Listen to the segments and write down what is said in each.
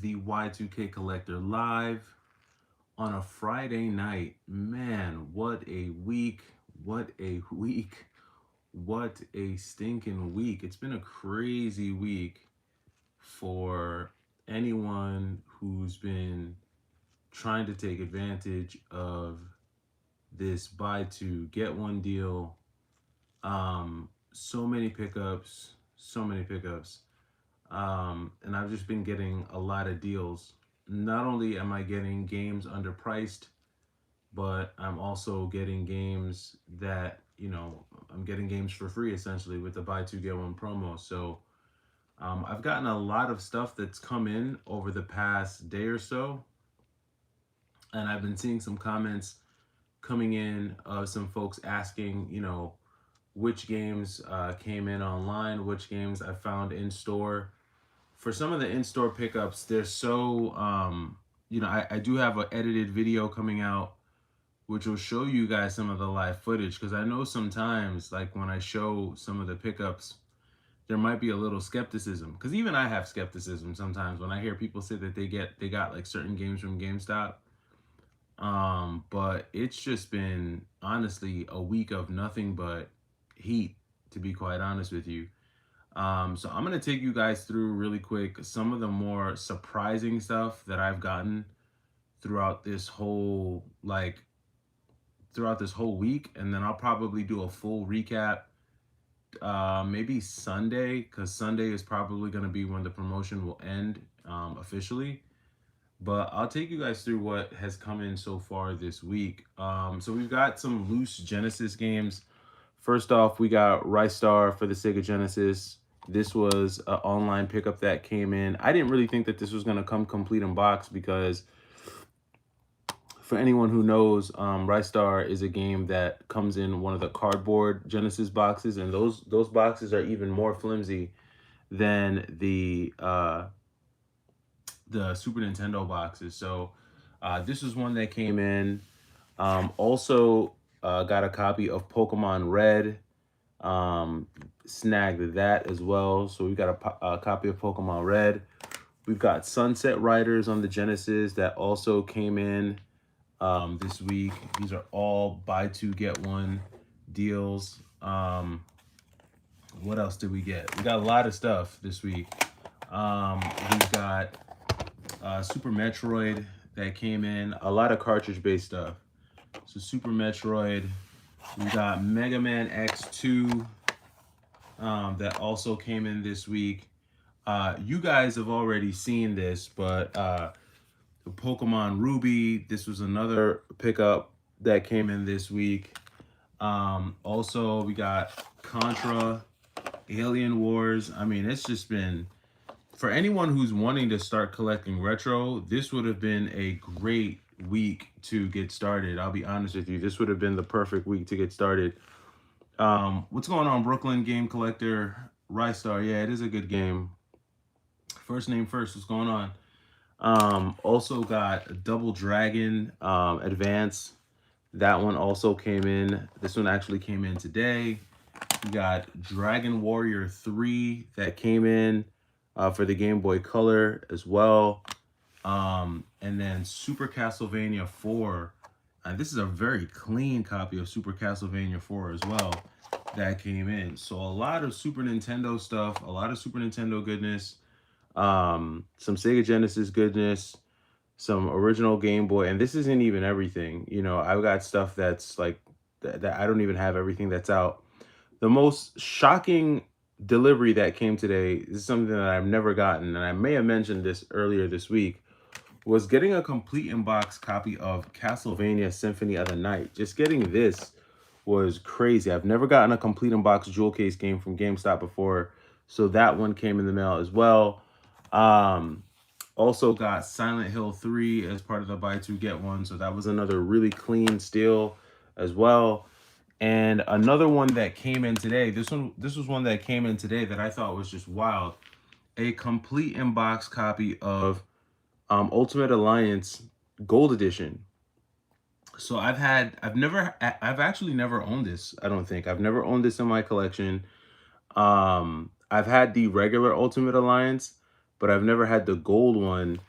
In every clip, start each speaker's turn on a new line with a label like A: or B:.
A: is the Y2K Collector live on a Friday night. Man, what a week. What a week. What a stinking week. It's been a crazy week for anyone who's been trying to take advantage of this buy two get one deal. So many pickups, so many pickups. And I've just been getting a lot of deals. Not only am I getting games underpriced, but I'm also getting games that, I'm getting games for free essentially with the buy two get one promo. So I've gotten a lot of stuff that's come in over the past day or so. And I've been seeing some comments coming in of some folks asking, which games came in online, which games I found in store. For some of the in-store pickups, they're so, I do have an edited video coming out, which will show you guys some of the live footage. Because I know sometimes, like when I show some of the pickups, there might be a little skepticism. Because even I have skepticism sometimes when I hear people say that they got like certain games from GameStop. But it's just been honestly a week of nothing but heat, to be quite honest with you. So I'm gonna take you guys through really quick some of the more surprising stuff that I've gotten throughout this whole week, and then I'll probably do a full recap maybe Sunday, because Sunday is probably gonna be when the promotion will end officially. But I'll take you guys through what has come in so far this week. So we've got some loose Genesis games. First off, we got Rice Star for the Sega Genesis. This was an online pickup that came in. I didn't really think that this was going to come complete in box because for anyone who knows, Rice Star is a game that comes in one of the cardboard Genesis boxes, and those boxes are even more flimsy than the Super Nintendo boxes. So this was one that came in. Also got a copy of Pokemon Red. Snagged that as well. So we've got a copy of Pokemon Red. We've got Sunset Riders on the Genesis that also came in this week. These are all buy two get one deals. What else did we get? We got a lot of stuff this week. We've got Super Metroid that came in. A lot of cartridge-based stuff. So Super Metroid. We got Mega Man X2 that also came in this week. You guys have already seen this, but the Pokemon Ruby, this was another pickup that came in this week. Also, we got Contra, Alien Wars. I mean, it's just been, for anyone who's wanting to start collecting retro, this would have been a great week to get started. I'll be honest with you. This would have been the perfect week to get started. What's going on, Brooklyn Game Collector? Rice Star, yeah, it is a good game. First name first, what's going on? Also got Double Dragon Advance. That one also came in. This one actually came in today. We got Dragon Warrior 3 that came in for the Game Boy Color as well. And then Super Castlevania 4. This is a very clean copy of Super Castlevania 4 as well that came in. So a lot of Super Nintendo stuff, a lot of Super Nintendo goodness, some Sega Genesis goodness, some original Game Boy. And this isn't even everything. I've got stuff that's like, that I don't even have everything that's out. The most shocking delivery that came today is something that I've never gotten, and I may have mentioned this earlier this week, was getting a complete in-box copy of Castlevania Symphony of the Night. Just getting this was crazy. I've never gotten a complete in-box jewel case game from GameStop before, so that one came in the mail as well. Also got Silent Hill 3 as part of the buy two get one, so that was another really clean steal as well. And another one that came in today, this was one that came in today that I thought was just wild. A complete in-box copy of Ultimate Alliance Gold Edition. So I've actually never owned this. I don't think I've never owned this in my collection. I've had the regular Ultimate Alliance, but I've never had the gold one.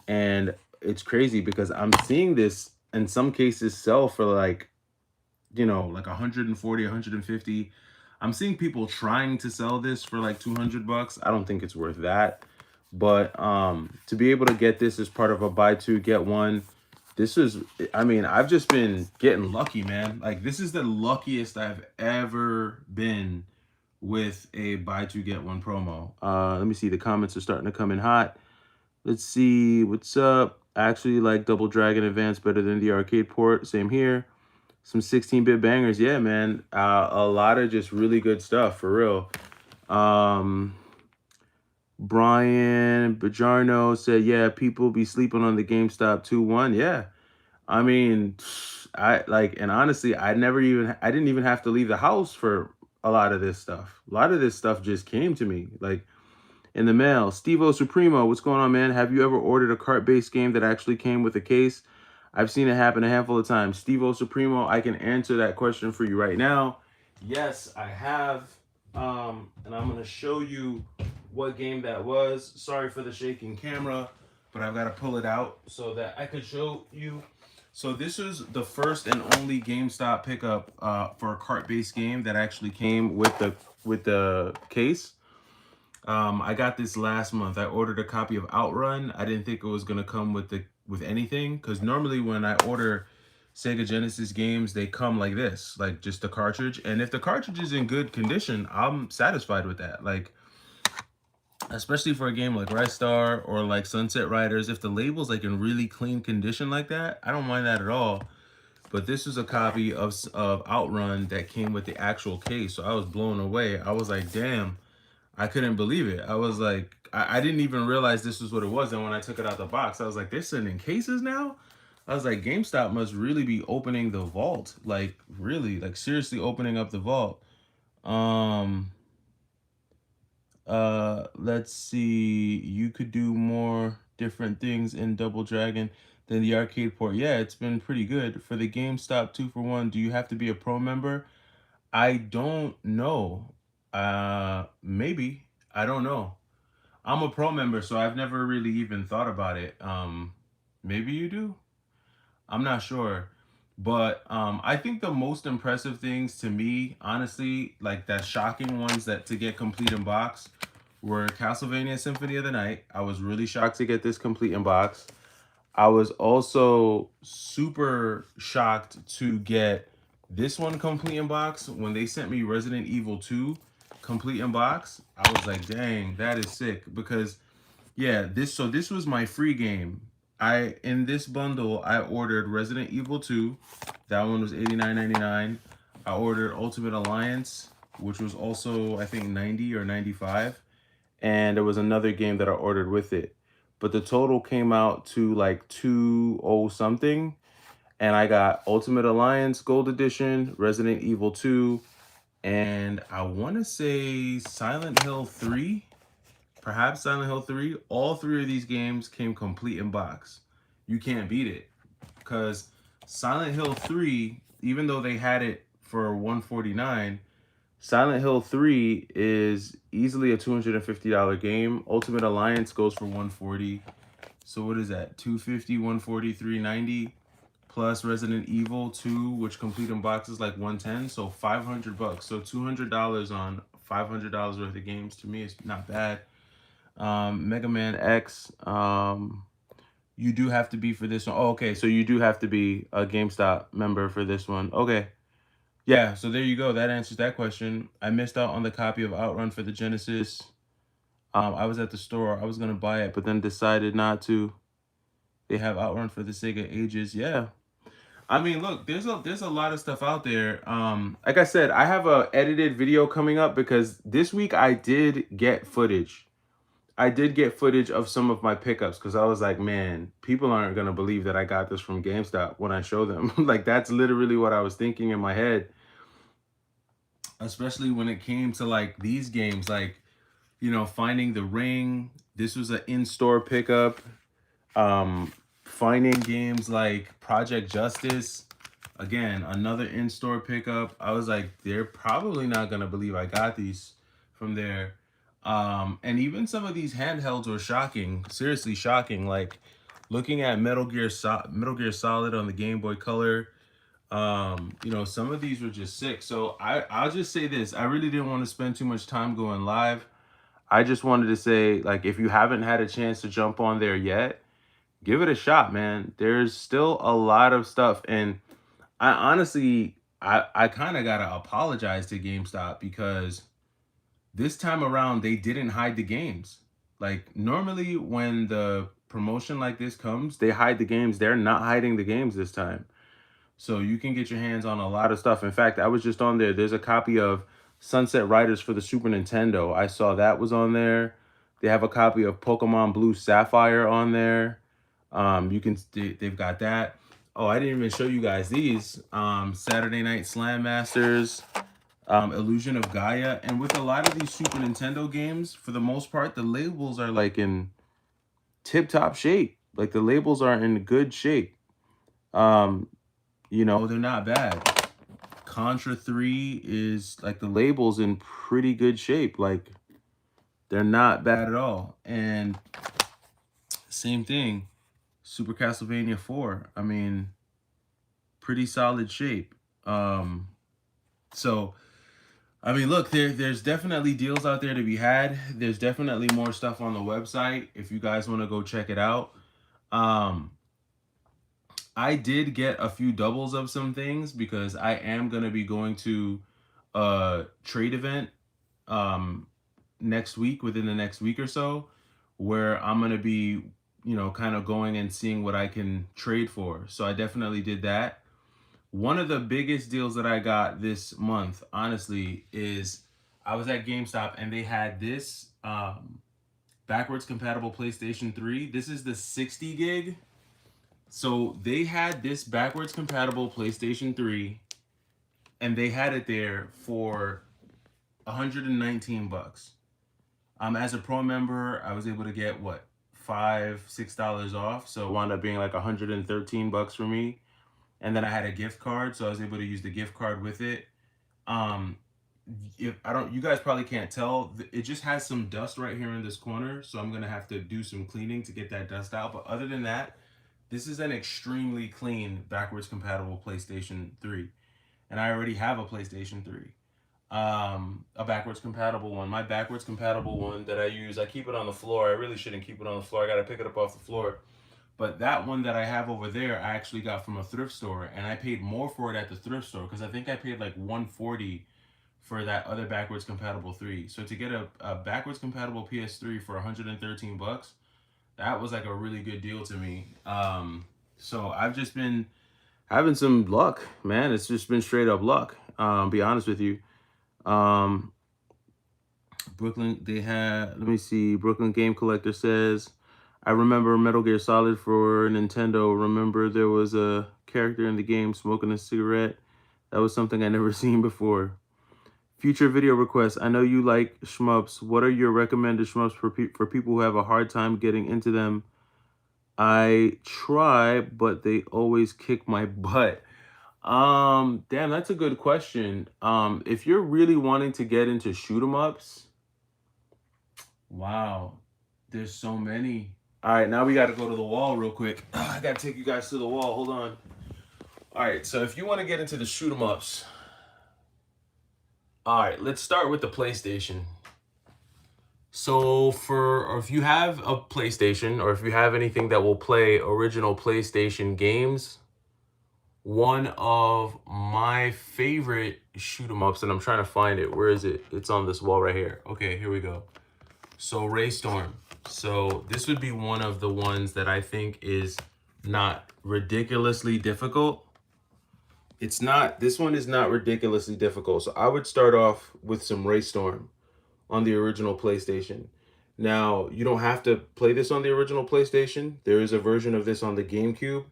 A: And it's crazy because I'm seeing this in some cases sell for like, you know, like 140, 150. I'm seeing people trying to sell this for like 200 bucks. I don't think it's worth that. But to be able to get this as part of a buy two, get one, this is, I mean, I've just been getting lucky, man. Like, this is the luckiest I've ever been with a buy two, get one promo. Let me see. The comments are starting to come in hot. Let's see. What's up? I actually like Double Dragon Advance better than the arcade port. Same here. Some 16-bit bangers. Yeah, man. A lot of just really good stuff, for real. Brian Bajarno said, yeah, people be sleeping on the GameStop 2-1. Yeah. I mean, I like, and honestly, I didn't even have to leave the house for a lot of this stuff. A lot of this stuff just came to me like in the mail. Stevo Supremo, what's going on, man? Have you ever ordered a cart-based game that actually came with a case? I've seen it happen a handful of times. Stevo Supremo, I can answer that question for you right now. Yes, I have. And I'm going to show you what game that was. Sorry for the shaking camera, but I've got to pull it out so that I could show you. So this is the first and only GameStop pickup for a cart-based game that actually came with the case. I got this last month. I ordered a copy of Outrun. I didn't think it was gonna come with anything, because normally when I order Sega Genesis games, they come like this, like just the cartridge. And if the cartridge is in good condition, I'm satisfied with that. Like, especially for a game like Red Star or like Sunset Riders, if the label's like in really clean condition like that, I don't mind that at all. But this was a copy of Outrun that came with the actual case, so I was blown away. I was like, damn. I couldn't believe it. I was like, I didn't even realize this was what it was. And when I took it out the box, I was like, they're sending cases now? I was like, GameStop must really be opening the vault. Like, really, like seriously opening up the vault. Let's see. You could do more different things in Double Dragon than the arcade port. Yeah, it's been pretty good. For the GameStop 2-for-1, do you have to be a pro member? I don't know. Maybe. I don't know. I'm a pro member, so I've never really even thought about it. Maybe you do. I'm not sure. But I think the most impressive things to me, honestly, like that shocking ones that to get complete in box were Castlevania Symphony of the Night. I was really shocked to get this complete in box. I was also super shocked to get this one complete in box. When they sent me Resident Evil 2 complete in box, I was like, dang, that is sick. Because yeah, this was my free game. In this bundle, I ordered Resident Evil 2. That one was $89.99. I ordered Ultimate Alliance, which was also I think 90 or 95. And there was another game that I ordered with it. But the total came out to like 20 something. And I got Ultimate Alliance Gold Edition, Resident Evil 2, and I want to say Silent Hill 3, perhaps Silent Hill 3. All three of these games came complete in box. You can't beat it, because Silent Hill 3, even though they had it for $149, Silent Hill 3 is easily a $250 game. Ultimate Alliance goes for $140. So what is that? $250, $140, $390, plus Resident Evil 2, which complete in box is like $110. So $500. So $200 on $500 worth of games, to me is not bad. Mega Man X. You do have to be for this one. Oh, okay. So you do have to be a GameStop member for this one. Okay. Yeah, so there you go. That answers that question. I missed out on the copy of Outrun for the Genesis. I was at the store. I was going to buy it, but then decided not to. They have Outrun for the Sega Ages. Yeah. I mean, look, there's a lot of stuff out there. Like I said, I have a edited video coming up because this week I did get footage. I did get footage of some of my pickups because I was like, man, people aren't going to believe that I got this from GameStop when I show them. Like, that's literally what I was thinking in my head. Especially when it came to like these games, like, you know, Finding the Ring. This was an in-store pickup. Finding games like Project Justice, again, another in-store pickup. I was like, they're probably not gonna believe I got these from there. And even some of these handhelds were shocking, seriously shocking. Like looking at Metal Gear Solid on the Game Boy Color, you know, some of these were just sick. So I'll just say this. I really didn't want to spend too much time going live. I just wanted to say, like, if you haven't had a chance to jump on there yet, give it a shot, man. There's still a lot of stuff. And I honestly, I kind of got to apologize to GameStop because this time around, they didn't hide the games. Like, normally when the promotion like this comes, they hide the games. They're not hiding the games this time. So you can get your hands on a lot of stuff. In fact, I was just on there. There's a copy of Sunset Riders for the Super Nintendo. I saw that was on there. They have a copy of Pokemon Blue Sapphire on there. They've got that. Oh, I didn't even show you guys these. Saturday Night Slam Masters, Illusion of Gaia. And with a lot of these Super Nintendo games, for the most part, the labels are like in tip-top shape. Like the labels are in good shape. You know, they're not bad. Contra 3 is like the label's in pretty good shape. Like they're not bad at all. And same thing, Super Castlevania 4. I mean, pretty solid shape. So I mean, look, there's definitely deals out there to be had. There's definitely more stuff on the website if you guys want to go check it out. I did get a few doubles of some things because I am going to be going to a trade event next week, within the next week or so, where I'm going to be, you know, kind of going and seeing what I can trade for. So I definitely did that. One of the biggest deals that I got this month, honestly, is I was at GameStop and they had this backwards compatible PlayStation 3. This is the 60 gig. So they had this backwards compatible PlayStation 3 and they had it there for 119 bucks. As a pro member, I was able to get what, $5-6 off. So it wound up being like 113 bucks for me. And then I had a gift card, so I was able to use the gift card with it. If I don't, you guys probably can't tell, it just has some dust right here in this corner, so I'm gonna have to do some cleaning to get that dust out. But other than that, this is an extremely clean backwards compatible PlayStation 3. And I already have a PlayStation 3. A backwards compatible one. My backwards compatible one that I use, I keep it on the floor. I really shouldn't keep it on the floor. I gotta pick it up off the floor. But that one that I have over there, I actually got from a thrift store, and I paid more for it at the thrift store because I think I paid like 140 for that other backwards compatible 3. So to get a backwards compatible PS3 for 113 bucks, that was like a really good deal to me. So I've just been having some luck, man. It's just been straight up luck. Be honest with you. Brooklyn, they had, let me see, Brooklyn Game Collector says, I remember Metal Gear Solid for Nintendo. Remember there was a character in the game smoking a cigarette. That was something I never seen before. Future video requests. I know you like shmups. What are your recommended shmups for people who have a hard time getting into them? I try, but they always kick my butt. Damn, that's a good question. If you're really wanting to get into shoot 'em ups, wow, there's so many. All right, now we got to go to the wall real quick. I got to take you guys to the wall. Hold on. All right, so if you want to get into the shoot 'em ups, all right, let's start with the PlayStation. So or if you have a PlayStation, or if you have anything that will play original PlayStation games, one of my favorite shoot 'em ups, and I'm trying to find it. Where is it? It's on this wall right here. Okay, here we go. So Ray Storm. So this would be one of the ones that I think is not ridiculously difficult. It's not, this one is not ridiculously difficult. So I would start off with some Ray Storm on the original PlayStation. Now, you don't have to play this on the original PlayStation. There is a version of this on the GameCube,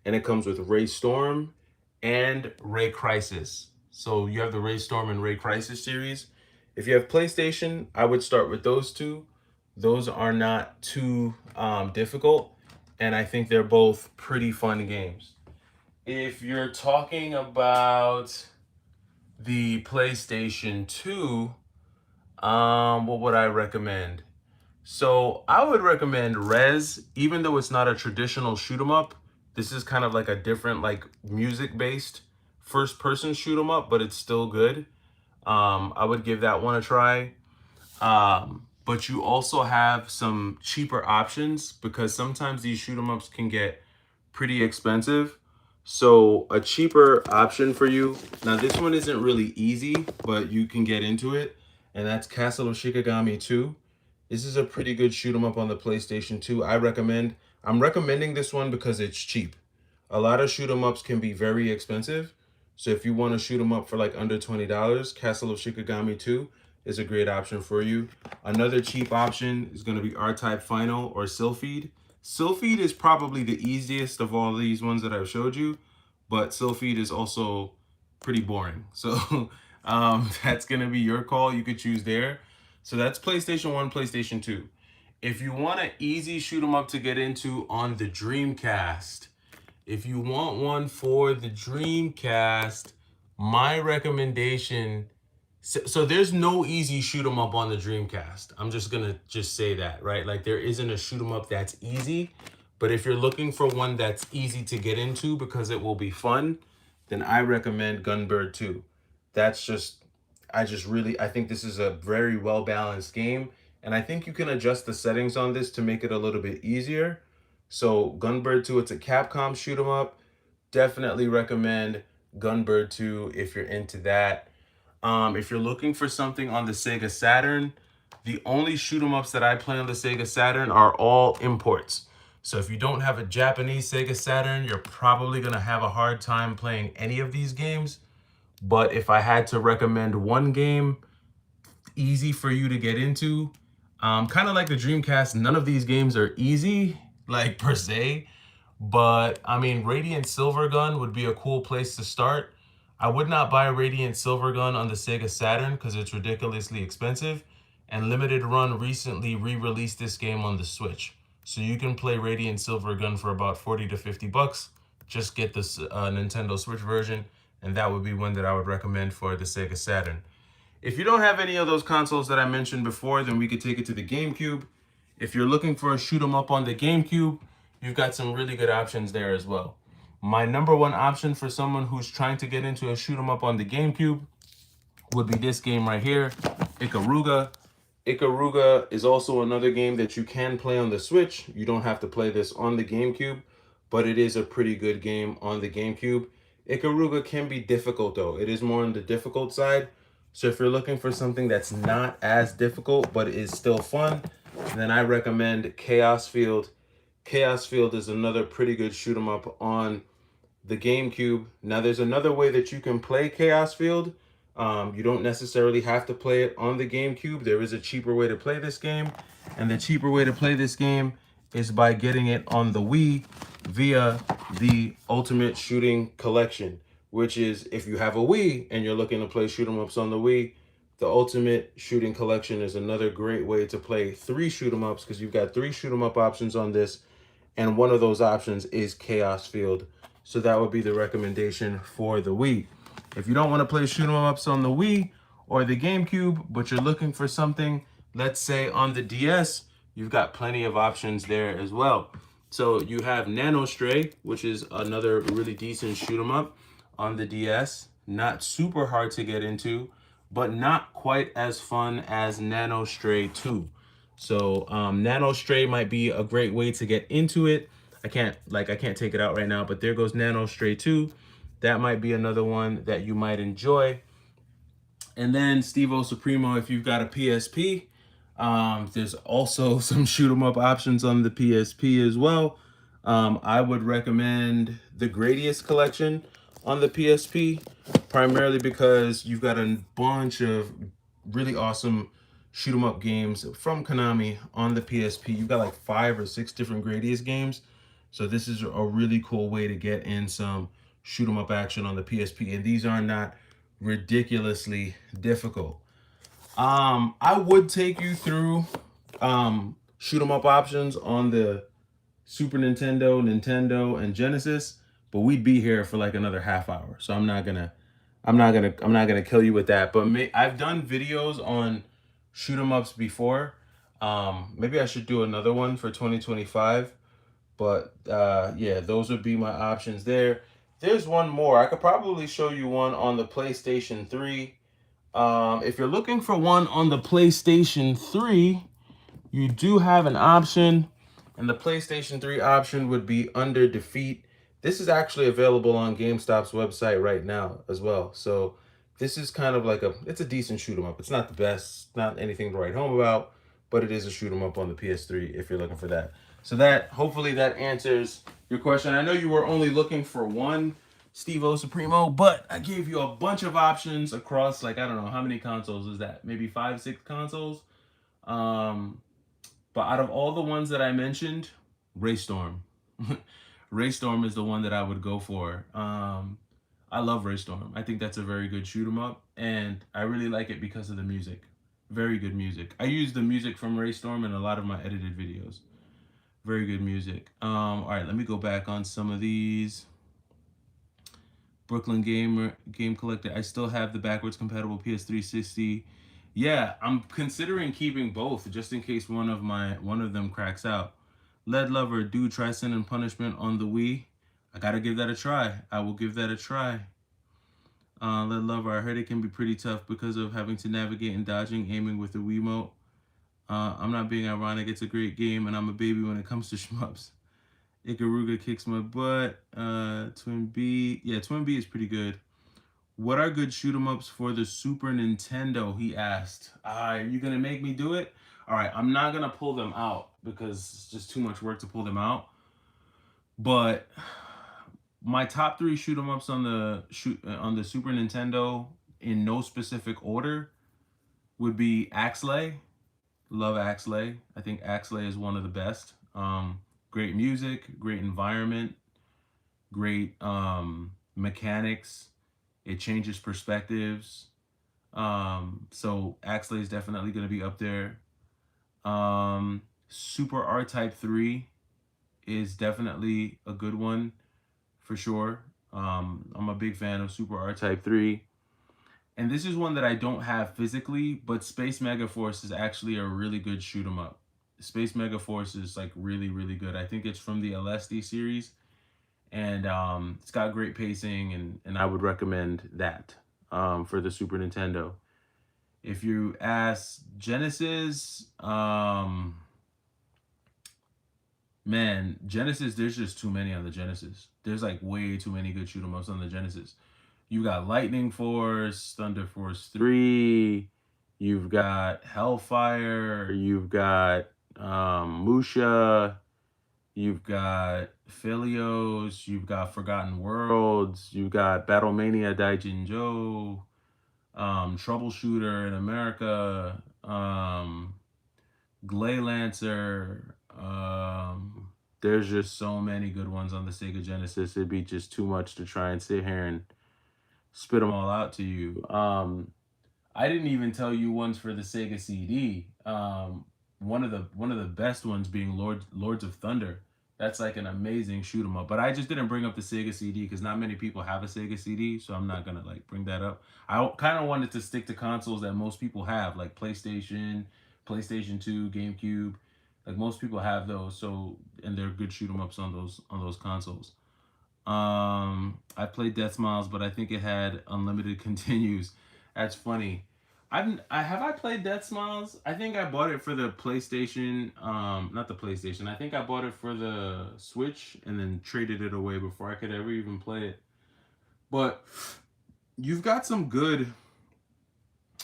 A: and it comes with Ray Storm and Ray Crisis. So you have the Ray Storm and Ray Crisis series. If you have PlayStation, I would start with those two. Those are not too difficult, and I think they're both pretty fun games. If you're talking about the PlayStation 2, what would I recommend? So I would recommend Rez, even though it's not a traditional shoot 'em up. This is kind of like a different, like music based first person shoot 'em up, but it's still good. I would give that one a try. But you also have some cheaper options because sometimes these shoot 'em ups can get pretty expensive. So a cheaper option for you. Now this one isn't really easy, but you can get into it, and that's Castle of Shikigami 2. This is a pretty good shoot 'em up on the PlayStation 2. I'm recommending this one because it's cheap. A lot of shoot 'em ups can be very expensive. So if you want to shoot 'em up for like under $20, Castle of Shikigami 2 is a great option for you. Another cheap option is going to be R-Type Final or Sylpheed. Sylpheed is probably the easiest of all these ones that I've showed you, but Sylpheed is also pretty boring. So that's going to be your call. You could choose there. So that's PlayStation 1, PlayStation 2. If you want an easy shoot 'em up to get into on the Dreamcast, if you want one for the Dreamcast, my recommendation. So there's no easy shoot 'em up on the Dreamcast. I'm just gonna say that, right? Like there isn't a shoot 'em up that's easy. But if you're looking for one that's easy to get into because it will be fun, then I recommend Gunbird 2. That's just I think this is a very well balanced game, and I think you can adjust the settings on this to make it a little bit easier. So Gunbird 2, it's a Capcom shoot 'em up. Definitely recommend Gunbird 2 if you're into that. If you're looking for something on the Sega Saturn, the only shoot 'em ups that I play on the Sega Saturn are all imports. So if you don't have a Japanese Sega Saturn, you're probably gonna have a hard time playing any of these games. But if I had to recommend one game easy for you to get into, kind of like the Dreamcast, none of these games are easy, like per se. But I mean, Radiant Silvergun would be a cool place to start. I would not buy Radiant Silvergun on the Sega Saturn because it's ridiculously expensive. And Limited Run recently re-released this game on the Switch. So you can play Radiant Silvergun for about 40 to 50 bucks. Just get this Nintendo Switch version, and that would be one that I would recommend for the Sega Saturn. If you don't have any of those consoles that I mentioned before, then we could take it to the GameCube. If you're looking for a shoot 'em up on the GameCube, you've got some really good options there as well. My number one option for someone who's trying to get into a shoot 'em up on the GameCube would be this game right here, Ikaruga. Ikaruga is also another game that you can play on the Switch. You don't have to play this on the GameCube, but it is a pretty good game on the GameCube. Ikaruga can be difficult though. It is more on the difficult side. So if you're looking for something that's not as difficult but is still fun, then I recommend Chaos Field. Chaos Field is another pretty good shoot 'em up on the GameCube. Now there's another way that you can play Chaos Field. You don't necessarily have to play it on the GameCube. There is a cheaper way to play this game, and the cheaper way to play this game is by getting it on the Wii via the Ultimate Shooting Collection, which is if you have a Wii and you're looking to play shoot 'em ups on the Wii, the Ultimate Shooting Collection is another great way to play 3 shoot 'em ups because you've got 3 shoot 'em up options on this, and one of those options is Chaos Field. So that would be the recommendation for the Wii. If you don't want to play shoot 'em ups on the Wii or the GameCube, but you're looking for something, let's say on the DS, you've got plenty of options there as well. So you have Nano Stray, which is another really decent shoot 'em up on the DS. Not super hard to get into, but not quite as fun as Nano Stray 2. So Nano Stray might be a great way to get into it. I can't take it out right now, but there goes Nano Stray 2. That might be another one that you might enjoy. And then Steve-O Supremo, if you've got a PSP, there's also some shoot 'em up options on the PSP as well. I would recommend the Gradius collection on the PSP, primarily because you've got a bunch of really awesome shoot 'em up games from Konami on the PSP. You've got like 5 or 6 different Gradius games. So this is a really cool way to get in some shoot 'em up action on the PSP. And these are not ridiculously difficult. I would take you through shoot 'em up options on the Super Nintendo, Nintendo, and Genesis, but we'd be here for like another half hour. So I'm not gonna kill you with that. But I've done videos on shoot 'em ups before. Maybe I should do another one for 2025. But yeah, those would be my options there. There's one more. I could probably show you one on the PlayStation 3. If you're looking for one on the PlayStation 3, you do have an option, and the PlayStation 3 option would be Under Defeat. This is actually available on GameStop's website right now as well. So this is kind of like it's a decent shoot 'em up. It's not the best, not anything to write home about, but it is a shoot 'em up on the PS3 if you're looking for that. So that, hopefully that answers your question. I know you were only looking for one Steve O Supremo, but I gave you a bunch of options across, like, I don't know how many consoles is that? Maybe 5, 6 consoles. Um, but out of all the ones that I mentioned, Raystorm. Raystorm is the one that I would go for. I love Raystorm. I think that's a very good shoot 'em up, and I really like it because of the music. Very good music. I use the music from Raystorm in a lot of my edited videos. Very good music. All right, let me go back on some of these. Brooklyn Game Collector. I still have the backwards compatible PS360. Yeah, I'm considering keeping both just in case one of them cracks out. Lead Lover, do try Sin and Punishment on the Wii. I gotta give that a try. I will give that a try. Lead Lover, I heard it can be pretty tough because of having to navigate and dodging, aiming with the Wiimote. I'm not being ironic. It's a great game, and I'm a baby when it comes to shmups. Ikaruga kicks my butt. Twin B. Yeah, Twin B is pretty good. What are good shoot 'em ups for the Super Nintendo? He asked. Are you gonna make me do it? All right, I'm not gonna pull them out because it's just too much work to pull them out. But my top 3 shoot 'em ups on the Super Nintendo in no specific order would be Axlay. Love Axlay. I think Axlay is one of the best. Great music, great environment, great mechanics. It changes perspectives. So Axlay is definitely going to be up there. Super R-Type 3 is definitely a good one for sure. I'm a big fan of Super R-Type 3. And this is one that I don't have physically, but Space Megaforce is actually a really good shoot 'em up. Space Megaforce is like really, really good. I think it's from the LSD series, and it's got great pacing, and I would recommend that for the Super Nintendo. If you ask Genesis, man, Genesis, there's just too many on the Genesis. There's like way too many good shoot 'em ups on the Genesis. You got Lightning Force, Thunder Force 3, you've got Hellfire, you've got Musha, you've got Philios, you've got Forgotten Worlds, you've got Battlemania Daijinjo, Troubleshooter in America, Glay Lancer. There's just so many good ones on the Sega Genesis. It'd be just too much to try and sit here and spit them all out to you. I didn't even tell you ones for the Sega CD. One of the best ones being Lords of Thunder. That's like an amazing shoot 'em up. But I just didn't bring up the Sega CD because not many people have a Sega CD, so I'm not gonna like bring that up. I kind of wanted to stick to consoles that most people have, like PlayStation, PlayStation 2, GameCube. Like most people have those, so and they're good shoot 'em ups on those consoles. I played Death Smiles, but I think it had unlimited continues. That's funny. I played Death Smiles. I think I bought it for the PlayStation. Not the PlayStation. I think I bought it for the Switch and then traded it away before I could ever even play it. But you've got some good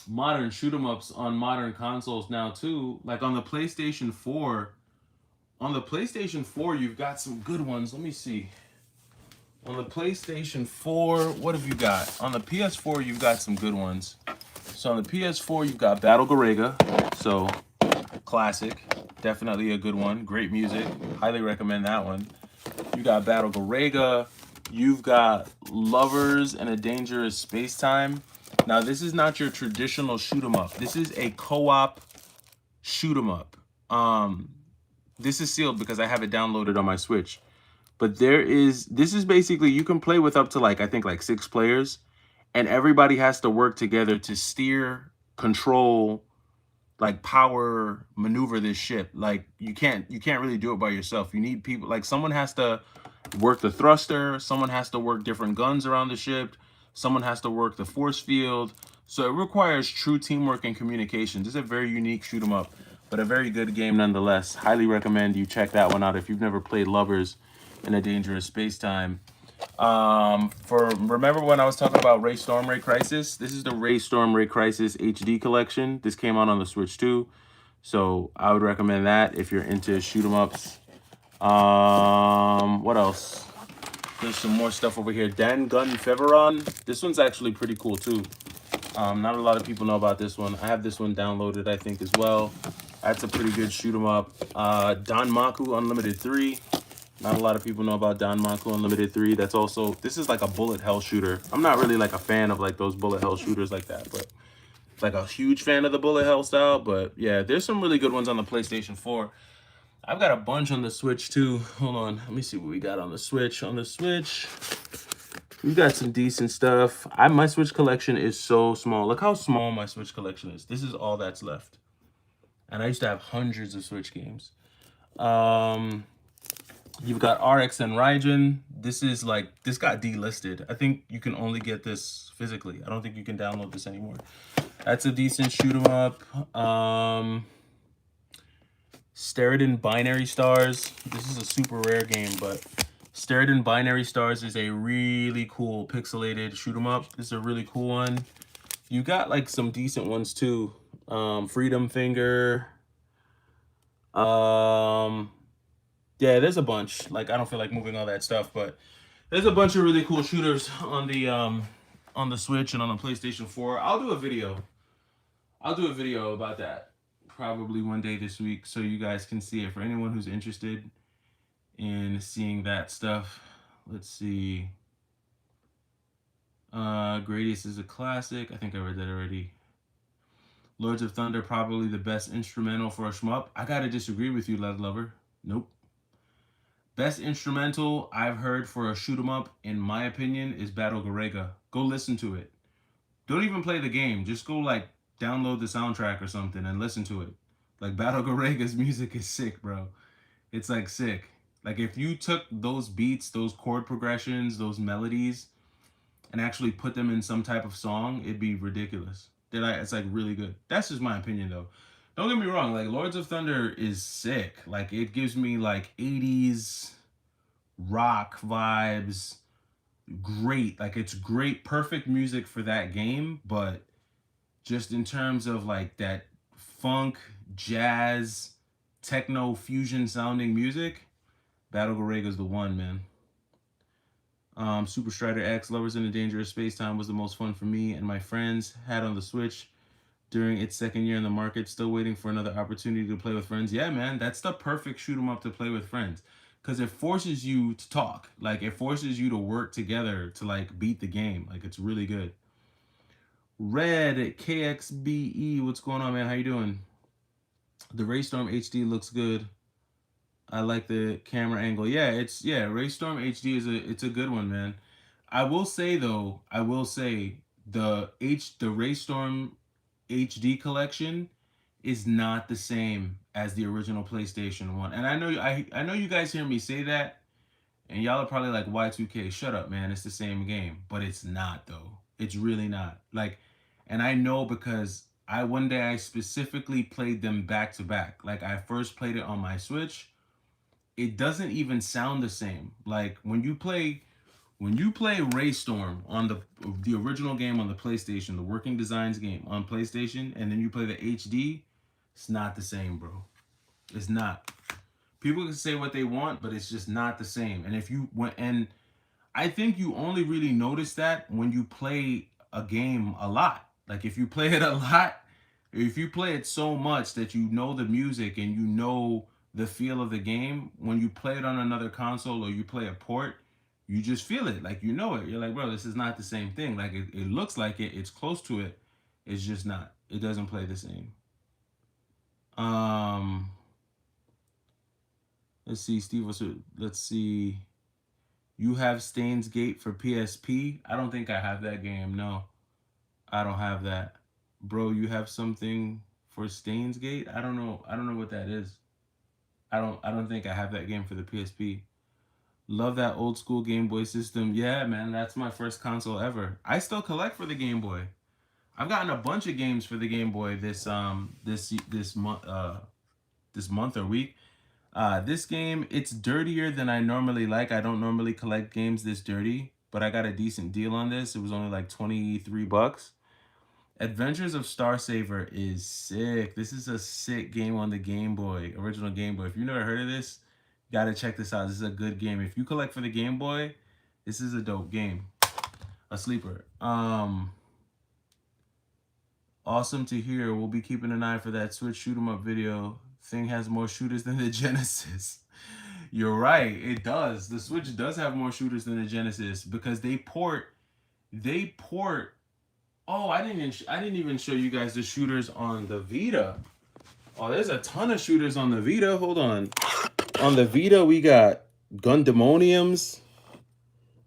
A: modern shoot 'em ups on modern consoles now too. Like on the PlayStation 4. On the PlayStation 4, you've got some good ones. Let me see. On the PlayStation 4, what have you got? On the PS4, you've got some good ones. So on the PS4, you've got Battle Garega. So, classic. Definitely a good one. Great music. Highly recommend that one. You got Battle Garega. You've got Lovers and a Dangerous Space Time. Now, this is not your traditional shoot 'em up. This is a co-op shoot 'em up. This is sealed because I have it downloaded on my Switch. But this is basically, you can play with up to I think 6 players, and everybody has to work together to steer, control like power maneuver this ship. Like you can't really do it by yourself. You need people, like someone has to work the thruster, someone has to work different guns around the ship, someone has to work the force field. So it requires true teamwork and communication. This is a very unique shoot 'em up, but a very good game nonetheless. Highly recommend you check that one out if you've never played Lovers in a Dangerous Space Time. For remember when I was talking about Ray Storm Ray Crisis? This is the Ray Storm Ray Crisis HD collection. This came out on the Switch too, so I would recommend that if you're into shoot 'em ups. What else? There's some more stuff over here. Dan Gun Feveron. This one's actually pretty cool too. Not a lot of people know about this one. I have this one downloaded, I think, as well. That's a pretty good shoot 'em up. Danmaku Unlimited 3. Not a lot of people know about Danmaku Unlimited 3. That's also, this is like a bullet hell shooter. I'm not really like a fan of like those bullet hell shooters like that, but like a huge fan of the bullet hell style. But yeah, there's some really good ones on the PlayStation 4. I've got a bunch on the Switch too. Hold on, let me see what we got on the Switch. On the Switch, we got some decent stuff. My Switch collection is so small. Look how small my Switch collection is. This is all that's left. And I used to have hundreds of Switch games. You've got RX and Raijin. This is like, this got delisted. I think you can only get this physically. I don't think you can download this anymore. That's a decent shoot 'em up. Steriden Binary Stars. This is a super rare game, but Steriden Binary Stars is a really cool pixelated shoot 'em up. This is a really cool one. You got like some decent ones too. Freedom Finger. Yeah, there's a bunch. Like, I don't feel like moving all that stuff, but there's a bunch of really cool shooters on the Switch and on the PlayStation 4. I'll do a video about that probably one day this week, so you guys can see it. For anyone who's interested in seeing that stuff, let's see. Gradius is a classic. I think I read that already. Lords of Thunder, probably the best instrumental for a shmup. I gotta disagree with you, Led Lover. Nope. Best instrumental I've heard for a shoot 'em up, in my opinion, is Battle Garega. Go listen to it. Don't even play the game. Just go like download the soundtrack or something and listen to it. Like Battle Garega's music is sick, bro. It's like sick. Like if you took those beats, those chord progressions, those melodies, and actually put them in some type of song, it'd be ridiculous. It's like really good. That's just my opinion though. Don't get me wrong, like Lords of Thunder is sick. Like it gives me like 80s rock vibes. Great. Like it's great, perfect music for that game, but just in terms of like that funk, jazz, techno fusion sounding music, Battle Garega's the one, man. Super Strider X, Lovers in a Dangerous Space Time was the most fun for me and my friends. Had on the Switch during its second year in the market. Still waiting for another opportunity to play with friends. Yeah, man, that's the perfect shoot 'em up to play with friends, because it forces you to talk. Like it forces you to work together to like beat the game. Like it's really good. Red KXBE, what's going on, man? How you doing? The Raystorm HD looks good. I like the camera angle. Yeah, Raystorm HD it's a good one, man. I will say though, the Raystorm HD collection is not the same as the original PlayStation 1. And I know you guys hear me say that, and y'all are probably like, Y2K, shut up, man. It's the same game. But it's not though. It's really not. Like, and I know because one day I specifically played them back to back. Like I first played it on my Switch. It doesn't even sound the same. Like when you play Raystorm on the original game on the PlayStation, the Working Designs game on PlayStation, and then you play the HD, it's not the same, bro. It's not. People can say what they want, but it's just not the same. And if you went, and I think you only really notice that when you play a game a lot. Like if you play it a lot, if you play it so much that you know the music and you know the feel of the game, when you play it on another console or you play a port, you just feel it. Like you know it. You're like, bro, this is not the same thing. Like it looks like it. It's close to it. It's just not. It doesn't play the same. Let's see, Steve. Let's see. You have Stains Gate for PSP? I don't think I have that game. No, I don't have that. Bro, you have something for Stains Gate. I don't know. I don't know what that is. I don't think I have that game for the PSP. Love that old school Game Boy system. Yeah, man, that's my first console ever. I still collect for the Game Boy. I've gotten a bunch of games for the Game Boy this month or week. This game, it's dirtier than I normally like. I don't normally collect games this dirty, but I got a decent deal on this. It was only like 23 bucks. Adventures of Star Saver is sick. This is a sick game on the Game Boy, original Game Boy. If you've never heard of this, you gotta check this out. This is a good game. If you collect for the Game Boy, this is a dope game. A sleeper. Awesome to hear. We'll be keeping an eye for that Switch shoot 'em up video. Thing has more shooters than the Genesis. You're right, it does. The Switch does have more shooters than the Genesis because they port. Oh, I didn't even show you guys the shooters on the Vita. Oh, there's a ton of shooters on the Vita. Hold on. On the Vita, we got Gundemoniums.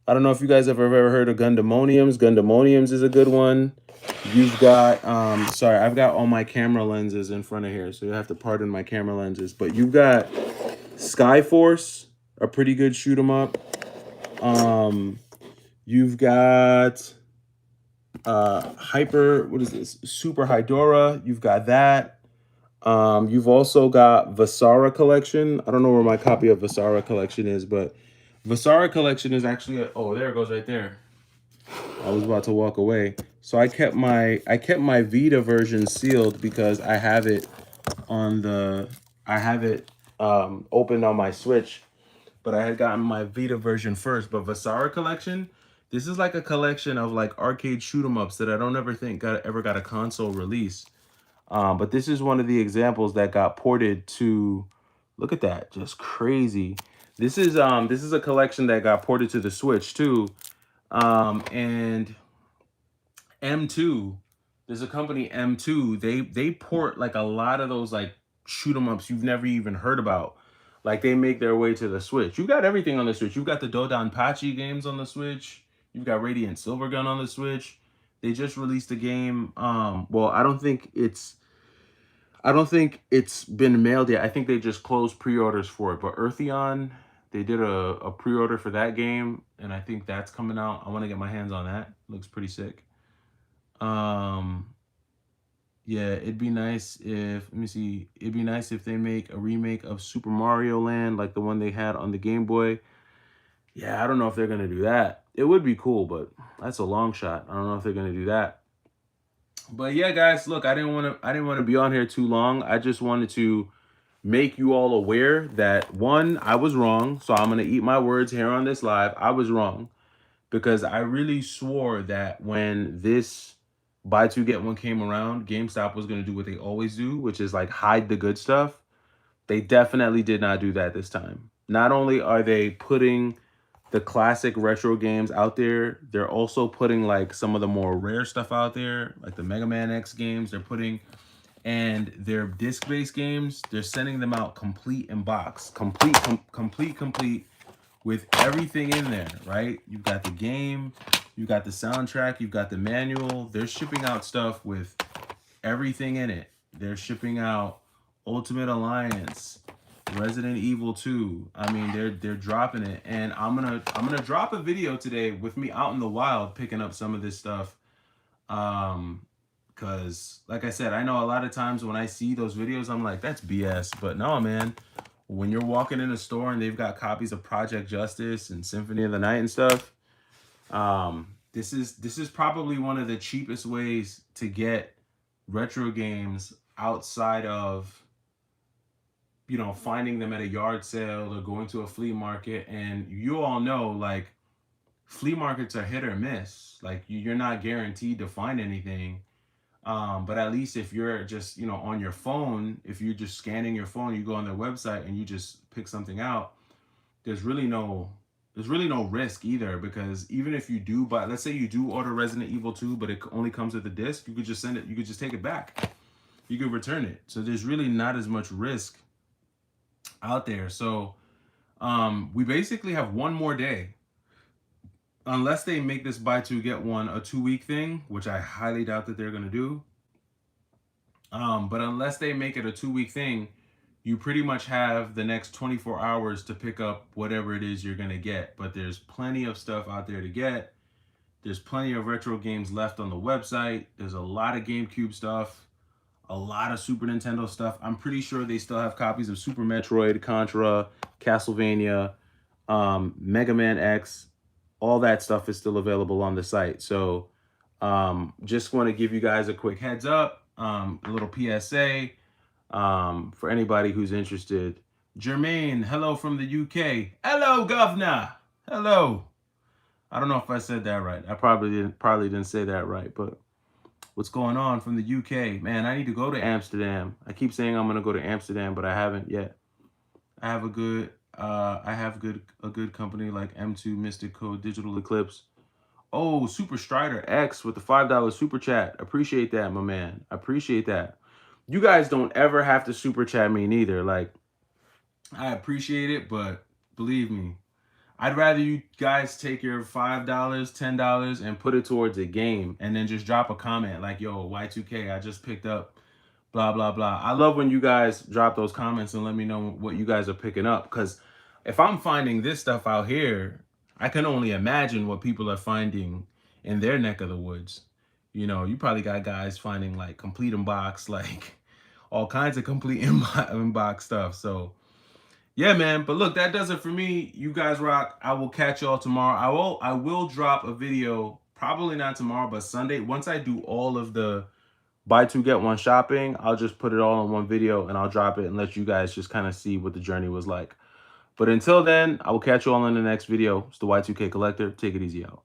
A: I don't know if you guys have ever heard of Gundemoniums. Gundemoniums is a good one. You've got, sorry, I've got all my camera lenses in front of here, so you have to pardon my camera lenses. But you've got Skyforce, a pretty good shoot 'em up. You've got what is this? Super Hydora. You've got that. You've also got Vasara Collection. I don't know where my copy of Vasara Collection is, but Vasara Collection is actually oh, there it goes right there. I was about to walk away. So I kept my Vita version sealed because I have it opened on my Switch, but I had gotten my Vita version first. But Vasara Collection, this is like a collection of like arcade shoot 'em ups that I don't ever think ever got a console release. But this is one of the examples that got ported to. Look at that, just crazy. This is a collection that got ported to the Switch too. And M2, there's a company M2. They port like a lot of those like shoot 'em ups you've never even heard about. Like they make their way to the Switch. You've got everything on the Switch. You've got the Dodonpachi games on the Switch. You've got Radiant Silvergun on the Switch. They just released a game. Well, I don't think it's been mailed yet. I think they just closed pre-orders for it. But Eartheon, they did a pre-order for that game, and I think that's coming out. I want to get my hands on that. Looks pretty sick. Yeah, it'd be nice if, let me see, it'd be nice if they make a remake of Super Mario Land like the one they had on the Game Boy. Yeah, I don't know if they're gonna do that. It would be cool, but that's a long shot. I don't know if they're gonna do that. But yeah, guys, look, I didn't want to be on here too long. I just wanted to make you all aware that one, I was wrong. So I'm gonna eat my words here on this live. I was wrong because I really swore that when this buy two get one came around, GameStop was gonna do what they always do, which is like hide the good stuff. They definitely did not do that this time. Not only are they putting the classic retro games out there, they're also putting like some of the more rare stuff out there, like the Mega Man X games. They're putting, and their disc-based games, they're sending them out complete in box, complete with everything in there, right? You've got the game, you've got the soundtrack, you've got the manual. They're shipping out stuff with everything in it. They're shipping out Ultimate Alliance, Resident Evil 2. I mean, they're dropping it, and I'm gonna drop a video today with me out in the wild picking up some of this stuff. Because like I said, I know a lot of times when I see those videos, I'm like, that's BS. But no, man, when you're walking in a store and they've got copies of Project Justice and Symphony of the Night and stuff, this is probably one of the cheapest ways to get retro games outside of, you know, finding them at a yard sale or going to a flea market. And you all know, like, flea markets are hit or miss. Like, you're not guaranteed to find anything. But at least if you're just, you know, on your phone, if you're just scanning your phone, you go on their website and you just pick something out, there's really no risk either, because even if you do buy, let's say you do order Resident Evil 2, but it only comes with a disc, you could just send it, you could just take it back. You could return it. So there's really not as much risk out there. So we basically have one more day. Unless they make this buy two get one a 2-week thing, which I highly doubt that they're going to do. But unless they make it a 2-week thing, you pretty much have the next 24 hours to pick up whatever it is you're going to get. But there's plenty of stuff out there to get. There's plenty of retro games left on the website. There's a lot of GameCube stuff, a lot of Super Nintendo stuff. I'm pretty sure they still have copies of Super Metroid, Contra, Castlevania, Mega Man X. All that stuff is still available on the site. So just want to give you guys a quick heads up, a little PSA for anybody who's interested. Jermaine, hello from the UK. Hello, governor. Hello. I don't know if I said that right. I probably didn't say that right, but what's going on from the UK? Man, I need to go to Amsterdam. I keep saying I'm gonna go to Amsterdam, but I haven't yet. I have a good company like M2 Mystic Code Digital Eclipse. Oh, Super Strider X with the $5 super chat. Appreciate that, my man. Appreciate that. You guys don't ever have to super chat me neither. Like, I appreciate it, but believe me, I'd rather you guys take your $5, $10 and put it towards a game and then just drop a comment like, yo, Y2K, I just picked up blah, blah, blah. I love when you guys drop those comments and let me know what you guys are picking up, because if I'm finding this stuff out here, I can only imagine what people are finding in their neck of the woods. You know, you probably got guys finding like complete inbox, like all kinds of complete inbox stuff. So yeah, man. But look, that does it for me. You guys rock. I will catch y'all tomorrow. I will drop a video, probably not tomorrow, but Sunday. Once I do all of the buy two get one shopping, I'll just put it all in one video and I'll drop it and let you guys just kind of see what the journey was like. But until then, I will catch you all in the next video. It's the Y2K Collector. Take it easy out.